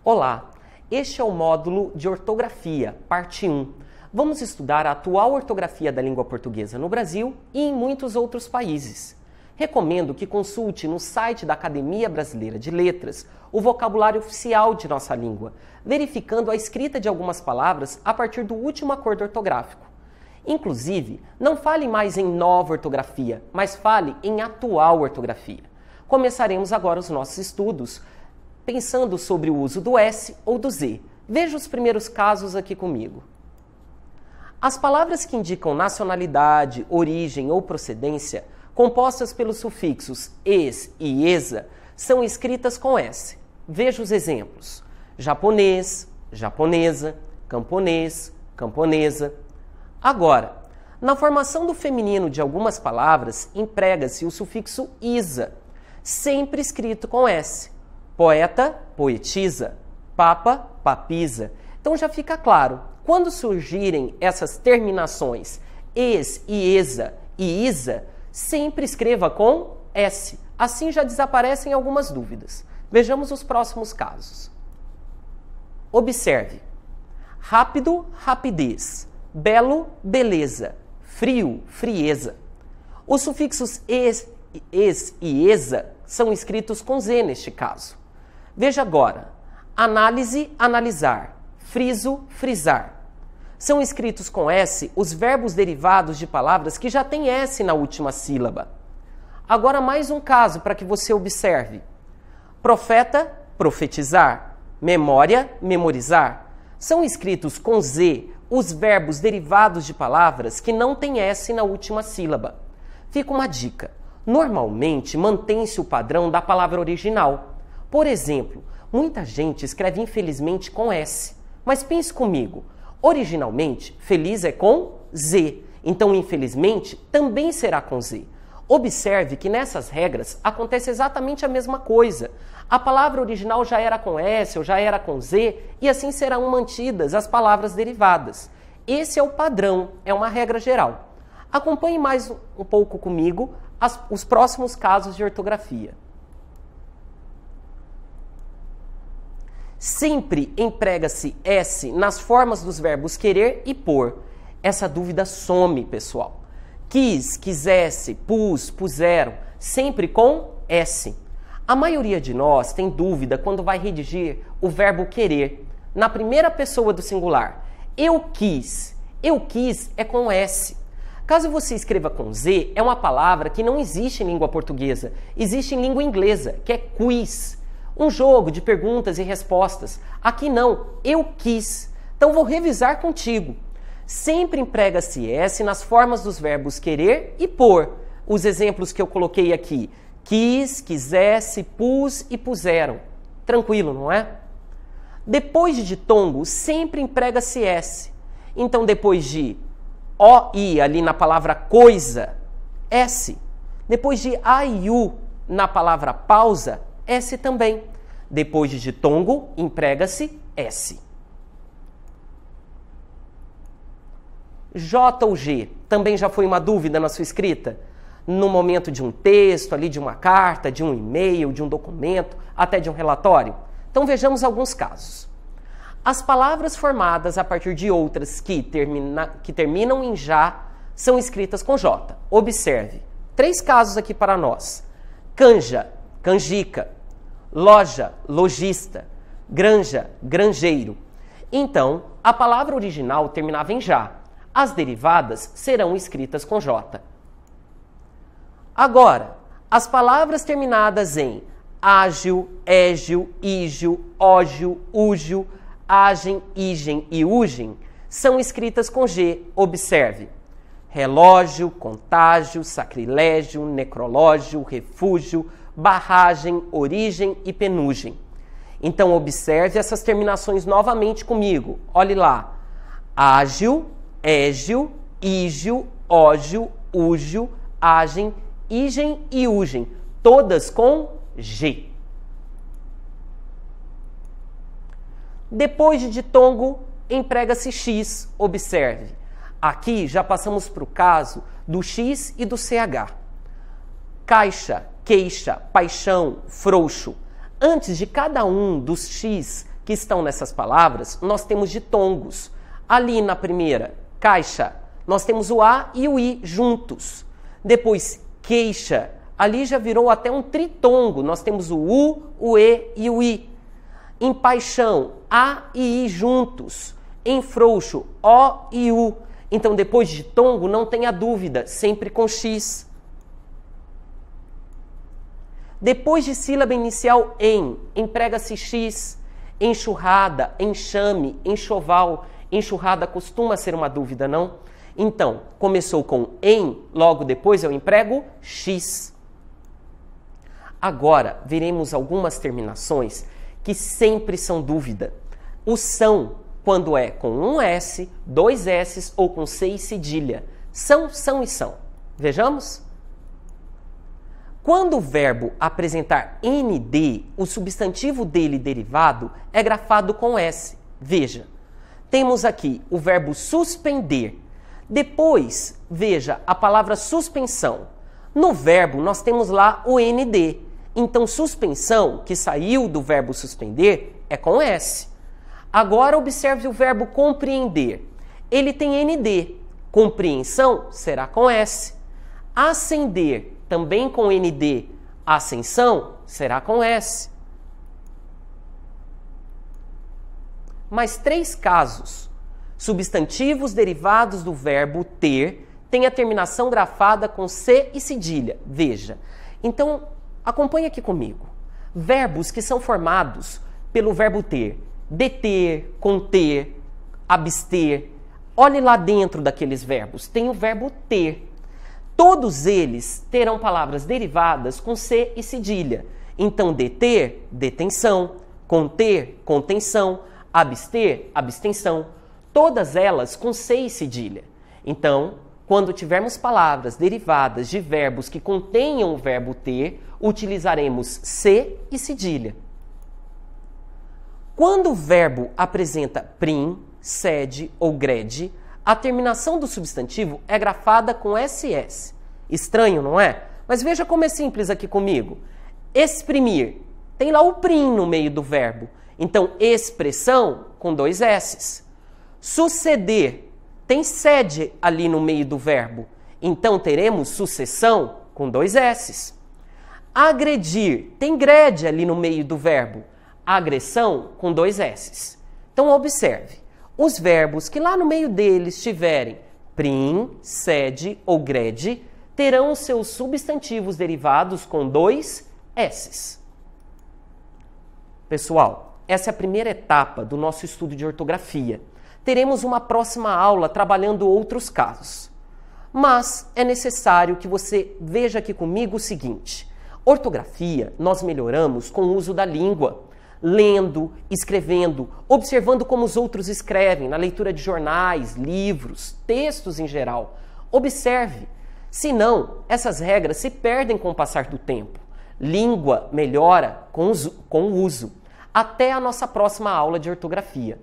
Olá, este é o módulo de ortografia, parte 1. Vamos estudar a atual ortografia da língua portuguesa no Brasil e em muitos outros países. Recomendo que consulte no site da Academia Brasileira de Letras o vocabulário oficial de nossa língua, verificando a escrita de algumas palavras a partir do último acordo ortográfico. Inclusive, não fale mais em nova ortografia, mas fale em atual ortografia. Começaremos agora os nossos estudos pensando sobre o uso do S ou do Z. Veja os primeiros casos aqui comigo. As palavras que indicam nacionalidade, origem ou procedência, compostas pelos sufixos es e esa, são escritas com S. Veja os exemplos. Japonês, japonesa, camponês, camponesa. Agora, na formação do feminino de algumas palavras, emprega-se o sufixo isa, sempre escrito com S. Poeta, poetisa. Papa, papisa. Então já fica claro, quando surgirem essas terminações es e esa e isa, sempre escreva com S. Assim já desaparecem algumas dúvidas. Vejamos os próximos casos. Observe. Rápido, rapidez. Belo, beleza. Frio, frieza. Os sufixos es e esa são escritos com Z neste caso. Veja agora. Análise, analisar. Friso, frisar. São escritos com S os verbos derivados de palavras que já têm S na última sílaba. Agora mais um caso para que você observe. Profeta, profetizar. Memória, memorizar. São escritos com Z os verbos derivados de palavras que não têm S na última sílaba. Fica uma dica. Normalmente mantém-se o padrão da palavra original. Por exemplo, muita gente escreve infelizmente com S. Mas pense comigo, originalmente feliz é com Z, então infelizmente também será com Z. Observe que nessas regras acontece exatamente a mesma coisa. A palavra original já era com S ou já era com Z e assim serão mantidas as palavras derivadas. Esse é o padrão, é uma regra geral. Acompanhe mais um pouco comigo os próximos casos de ortografia. Sempre emprega-se S nas formas dos verbos querer e pôr. Essa dúvida some, pessoal. Quis, quisesse, pus, puseram, sempre com S. A maioria de nós tem dúvida quando vai redigir o verbo querer, na primeira pessoa do singular. Eu quis. Eu quis é com S. Caso você escreva com Z, é uma palavra que não existe em língua portuguesa. Existe em língua inglesa, que é quiz. Um jogo de perguntas e respostas. Aqui não, eu quis. Então vou revisar contigo. Sempre emprega-se S nas formas dos verbos querer e pôr. Os exemplos que eu coloquei aqui. Quis, quisesse, pus e puseram. Tranquilo, não é? Depois de ditongo, sempre emprega-se S. Então depois de OI ali na palavra coisa, S. Depois de AIU na palavra pausa, S também. Depois de ditongo, emprega-se S. J ou G, também já foi uma dúvida na sua escrita? No momento de um texto, ali de uma carta, de um e-mail, de um documento, até de um relatório? Então vejamos alguns casos. As palavras formadas a partir de outras que terminam em já são escritas com J. Observe. 3 casos aqui para nós. Canja, canjica. Loja, lojista. Granja, granjeiro. Então, a palavra original terminava em já. As derivadas serão escritas com J. Agora, as palavras terminadas em ágil, égil, ígil, ógil, úgil, agem, igem e ugem são escritas com G. Observe. Relógio, contágio, sacrilégio, necrológio, refúgio, barragem, origem e penugem. Então, observe essas terminações novamente comigo. Olhe lá. Ágil, égil, ígil, ógil, úgil, agem, igem e ugem. Todas com G. Depois de ditongo, emprega-se X. Observe, aqui já passamos para o caso do X e do CH. Caixa, queixa, paixão, frouxo. Antes de cada um dos X que estão nessas palavras, nós temos ditongos. Ali na primeira, caixa, nós temos o A e o I juntos. Depois, queixa, ali já virou até um tritongo. Nós temos o U, o E e o I. Em paixão, A e I juntos. Em frouxo, O e U. Então, depois de ditongo, não tenha dúvida, sempre com X. Depois de sílaba inicial em, emprega-se X. Enxurrada, enxame, enxoval. Enxurrada costuma ser uma dúvida, não? Então, começou com em, logo depois eu emprego X. Agora, veremos algumas terminações que sempre são dúvida. O são, quando é com um S, dois S ou com C e cedilha. São, são e são. Vejamos? Quando o verbo apresentar ND, o substantivo dele derivado é grafado com S. Veja, temos aqui o verbo suspender. Depois, veja a palavra suspensão. No verbo, nós temos lá o ND. Então, suspensão, que saiu do verbo suspender, é com S. Agora, observe o verbo compreender. Ele tem ND. Compreensão será com S. Ascender, também com ND. Ascensão será com S. Mais 3 casos. Substantivos derivados do verbo ter têm a terminação grafada com C e cedilha. Veja. Então, acompanhe aqui comigo. Verbos que são formados pelo verbo ter. Deter, conter, abster. Olhe lá dentro daqueles verbos. Tem o verbo ter. Todos eles terão palavras derivadas com C e cedilha. Então, deter, detenção. Conter, contenção. Abster, abstenção. Todas elas com C e cedilha. Então, quando tivermos palavras derivadas de verbos que contenham o verbo ter, utilizaremos C e cedilha. Quando o verbo apresenta prim, sede ou grede, a terminação do substantivo é grafada com SS. Estranho, não é? Mas veja como é simples aqui comigo. Exprimir. Tem lá o prim no meio do verbo. Então, expressão com 2 S's. Suceder. Tem sede ali no meio do verbo. Então, teremos sucessão com 2 S's. Agredir. Tem grede ali no meio do verbo. Agressão com 2 S's. Então, observe. Os verbos que lá no meio deles tiverem prim, sede ou grede, terão seus substantivos derivados com 2 S's. Pessoal, essa é a primeira etapa do nosso estudo de ortografia. Teremos uma próxima aula trabalhando outros casos. Mas é necessário que você veja aqui comigo o seguinte. Ortografia nós melhoramos com o uso da língua. Lendo, escrevendo, observando como os outros escrevem, na leitura de jornais, livros, textos em geral. Observe, senão essas regras se perdem com o passar do tempo. Língua melhora com o uso. Até a nossa próxima aula de ortografia.